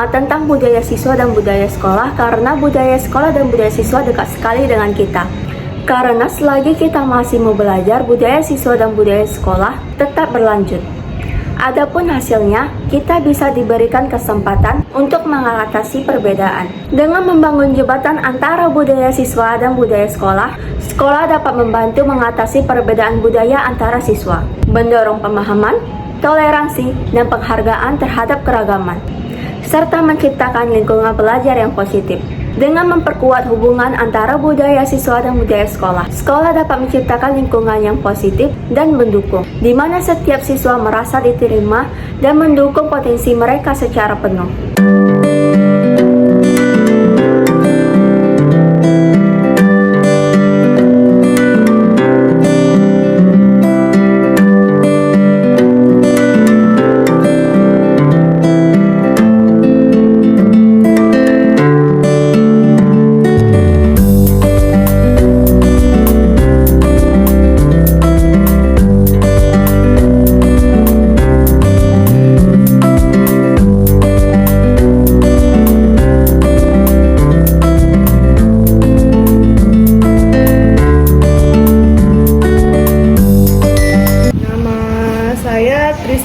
tentang budaya siswa dan budaya sekolah, karena budaya sekolah dan budaya siswa dekat sekali dengan kita. Karena selagi kita masih mau belajar, budaya siswa dan budaya sekolah tetap berlanjut. Adapun hasilnya, kita bisa diberikan kesempatan untuk mengatasi perbedaan. Dengan membangun jembatan antara budaya siswa dan budaya sekolah, sekolah dapat membantu mengatasi perbedaan budaya antara siswa, mendorong pemahaman, toleransi, dan penghargaan terhadap keragaman, serta menciptakan lingkungan belajar yang positif. Dengan memperkuat hubungan antara budaya siswa dan budaya sekolah, sekolah dapat menciptakan lingkungan yang positif dan mendukung, di mana setiap siswa merasa diterima dan mendukung potensi mereka secara penuh.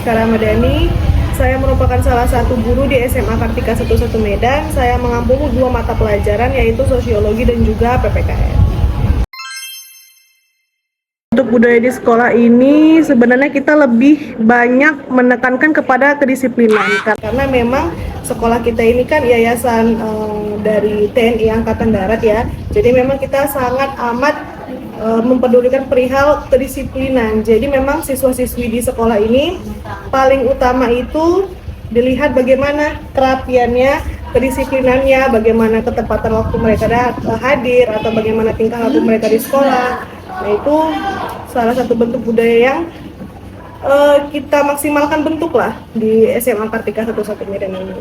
Ramadhani. Saya merupakan salah satu guru di SMA Kartika 11 Medan. Saya mengampu 2 mata pelajaran, yaitu sosiologi dan juga PPKN. Untuk budaya di sekolah ini sebenarnya kita lebih banyak menekankan kepada kedisiplinan, karena memang sekolah kita ini kan yayasan dari TNI Angkatan Darat ya. Jadi memang kita sangat amat mempedulikan perihal kedisiplinan. Jadi memang siswa-siswi di sekolah ini paling utama itu dilihat bagaimana kerapiannya, kedisiplinannya, bagaimana ketepatan waktu mereka hadir, atau bagaimana tingkah laku mereka di sekolah. Nah, itu salah satu bentuk budaya yang kita maksimalkan bentuk lah di SMA Kartika 11 Medan ini.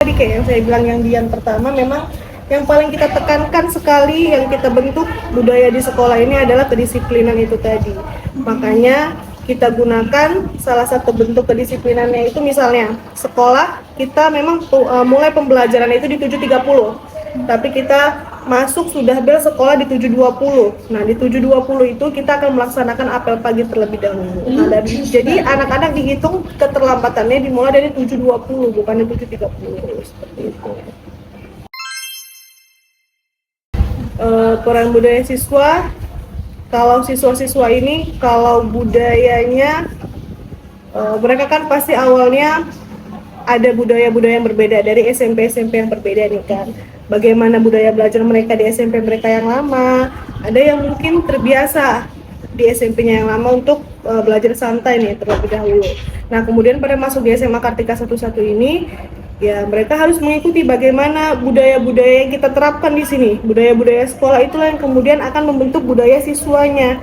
Tadi kayak yang saya bilang yang pertama, memang yang paling kita tekankan sekali, yang kita bentuk budaya di sekolah ini adalah kedisiplinan itu tadi. Makanya kita gunakan salah satu bentuk kedisiplinannya itu, misalnya sekolah kita memang mulai pembelajaran itu di 7.30, tapi kita masuk sudah bel sekolah di 7.20. Nah, di 7.20 itu kita akan melaksanakan apel pagi terlebih dahulu. Nah, jadi anak-anak dihitung keterlambatannya dimulai dari 7.20, bukan di 7.30, seperti itu. Peran budaya siswa, kalau siswa-siswa ini, kalau budayanya mereka kan pasti awalnya ada budaya-budaya yang berbeda dari SMP-SMP yang berbeda nih kan. Bagaimana budaya belajar mereka di SMP mereka yang lama, ada yang mungkin terbiasa di SMP-nya yang lama untuk belajar santai nih terlebih dahulu. Nah, kemudian pada masuk di SMA Kartika 11 ini, ya mereka harus mengikuti bagaimana budaya-budaya yang kita terapkan di sini. Budaya-budaya sekolah itulah yang kemudian akan membentuk budaya siswanya,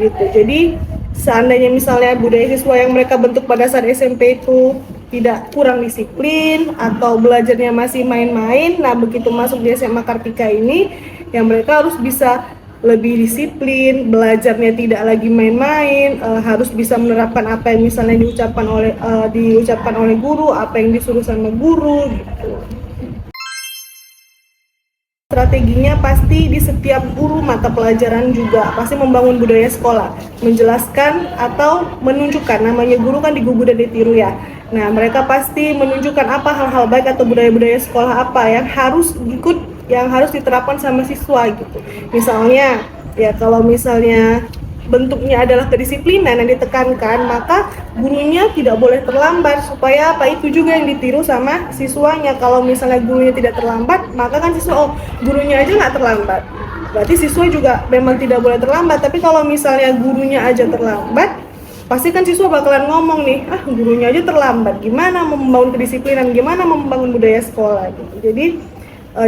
gitu. Jadi seandainya misalnya budaya siswa yang mereka bentuk pada saat SMP itu tidak kurang disiplin atau belajarnya masih main-main, nah begitu masuk di SMA Kartika ini, yang mereka harus bisa lebih disiplin, belajarnya tidak lagi main-main, harus bisa menerapkan apa yang misalnya diucapkan oleh guru, apa yang disuruh sama guru, gitu. Strateginya pasti di setiap guru mata pelajaran juga pasti membangun budaya sekolah, menjelaskan atau menunjukkan, namanya guru kan digugu dan ditiru ya. Nah, mereka pasti menunjukkan apa hal-hal baik atau budaya-budaya sekolah apa yang harus diterapkan sama siswa gitu. Misalnya, ya kalau misalnya bentuknya adalah kedisiplinan yang ditekankan, maka gurunya tidak boleh terlambat, supaya apa itu juga yang ditiru sama siswanya. Kalau misalnya gurunya tidak terlambat, maka kan siswa, gurunya aja nggak terlambat, berarti siswa juga memang tidak boleh terlambat. Tapi kalau misalnya gurunya aja terlambat, pasti kan siswa bakalan ngomong nih, gurunya aja terlambat, gimana membangun kedisiplinan, gimana membangun budaya sekolah gitu. Jadi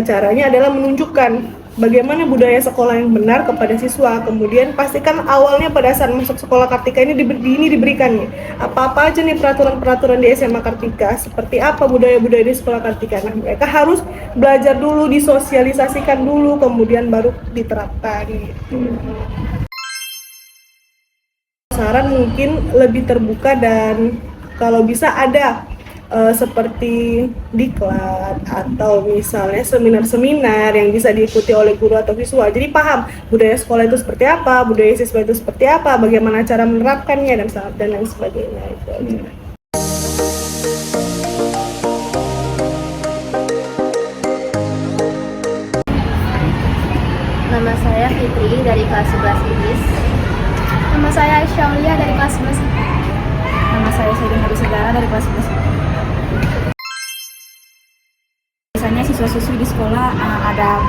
caranya adalah menunjukkan bagaimana budaya sekolah yang benar kepada siswa. Kemudian pastikan awalnya pada saat masuk sekolah Kartika ini diberikan nih apa-apa aja nih peraturan-peraturan di SMA Kartika, seperti apa budaya-budaya di sekolah Kartika. Nah, mereka harus belajar dulu, disosialisasikan dulu, kemudian baru diterapkan gitu. Saran mungkin lebih terbuka, dan kalau bisa ada seperti diklat atau misalnya seminar-seminar yang bisa diikuti oleh guru atau siswa. Jadi paham budaya sekolah itu seperti apa, budaya siswa itu seperti apa, bagaimana cara menerapkannya dan lain sebagainya. Itu aja. Nama saya Fitri dari kelas 11 Inggris. Nama saya Syaulia dari kelas 11. Nama saya Saidin Hari Segara dari kelas 11. Biasanya siswa-siswi di sekolah ada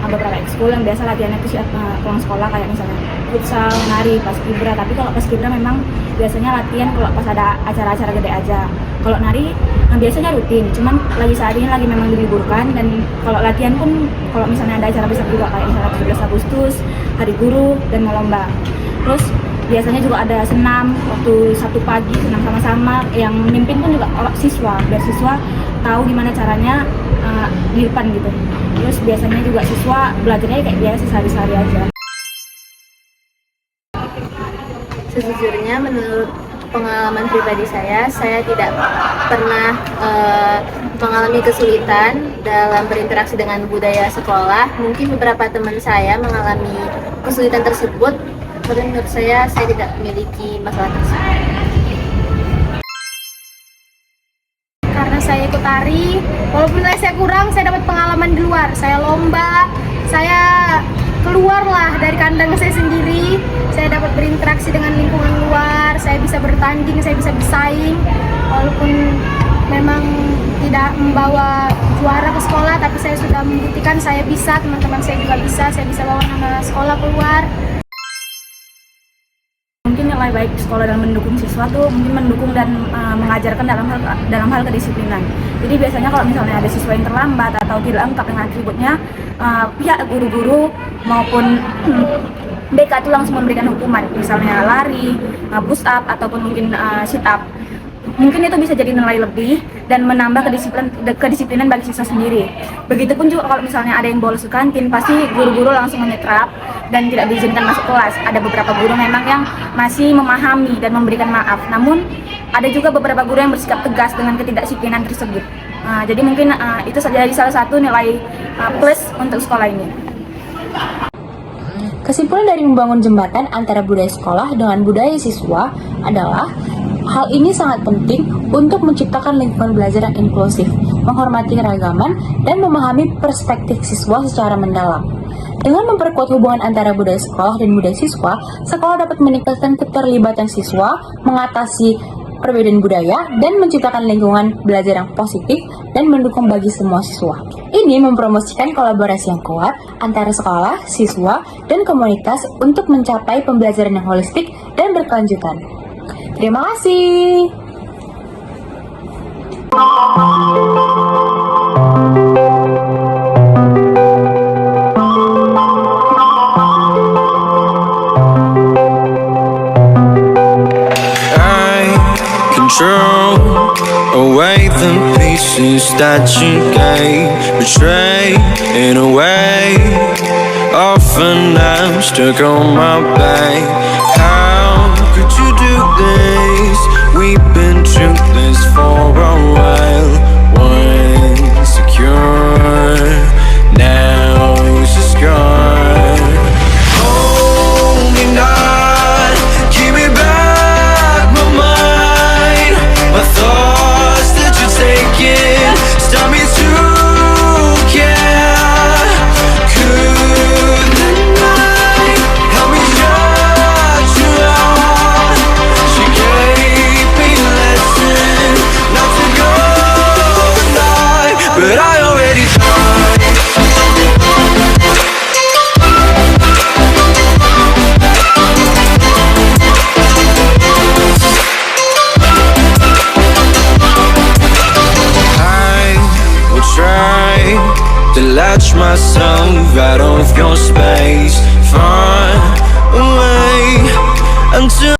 beberapa ekskul yang biasa latihannya itu pulang sekolah, kayak misalnya futsal, nari, paskibra. Tapi kalau paskibra memang biasanya latihan kalau pas ada acara-acara gede aja. Kalau nari biasanya rutin, cuman lagi saat ini lagi memang diliburkan. Dan kalau latihan pun kalau misalnya ada acara besar juga, kayak misalnya 17 Agustus, Hari Guru, dan mau lomba. Terus biasanya juga ada senam waktu Sabtu pagi, senam sama-sama, yang memimpin pun juga siswa, biar siswa tahu gimana caranya di depan gitu. Terus biasanya juga siswa belajarnya kayak biasa sehari-hari aja. Sejujurnya menurut pengalaman pribadi saya tidak pernah mengalami kesulitan dalam berinteraksi dengan budaya sekolah. Mungkin beberapa teman saya mengalami kesulitan tersebut, tapi menurut saya tidak memiliki masalah tersebut. Karena saya ikut tari, walaupun nilai saya kurang, saya dapat pengalaman di luar. Saya lomba, saya keluarlah dari kandang saya sendiri. Saya dapat berinteraksi dengan lingkungan luar, saya bisa bertanding, saya bisa bersaing. Walaupun memang tidak membawa juara ke sekolah, tapi saya sudah membuktikan saya bisa, teman-teman saya juga bisa, saya bisa bawa nama sekolah keluar. Mungkin nilai baik sekolah dalam mendukung siswa tuh mungkin mendukung dan mengajarkan dalam hal kedisiplinan. Jadi biasanya kalau misalnya ada siswa yang terlambat atau tidak lengkap dengan atributnya, pihak guru-guru maupun BK itu langsung memberikan hukuman, misalnya lari, push up, ataupun mungkin sit up. Mungkin itu bisa jadi nilai lebih dan menambah kedisiplinan bagi siswa sendiri. Begitupun juga kalau misalnya ada yang bolos ke kantin, pasti guru-guru langsung menyetrap dan tidak diizinkan masuk kelas. Ada beberapa guru memang yang masih memahami dan memberikan maaf, namun ada juga beberapa guru yang bersikap tegas dengan ketidakdisiplinan tersebut. Jadi mungkin itu jadi salah satu nilai plus untuk sekolah ini. Kesimpulan dari membangun jembatan antara budaya sekolah dengan budaya siswa adalah hal ini sangat penting untuk menciptakan lingkungan belajar yang inklusif, menghormati keragaman, dan memahami perspektif siswa secara mendalam. Dengan memperkuat hubungan antara budaya sekolah dan budaya siswa, sekolah dapat meningkatkan keterlibatan siswa, mengatasi perbedaan budaya, dan menciptakan lingkungan belajar yang positif dan mendukung bagi semua siswa. Ini mempromosikan kolaborasi yang kuat antara sekolah, siswa, dan komunitas untuk mencapai pembelajaran yang holistik dan berkelanjutan. Terima kasih. Control away the pieces that you gave, betrayed in a way. Often I'm stuck on my back. How could you do this? We've been through this for a while. Once secure, now it's just gone. Hold me not, keep me back my mind. My thoughts that you're taking stop me to care. Could the night help me shut you out? She gave me a lesson not to go tonight, but I already tried. Try to latch myself out of your space, far away until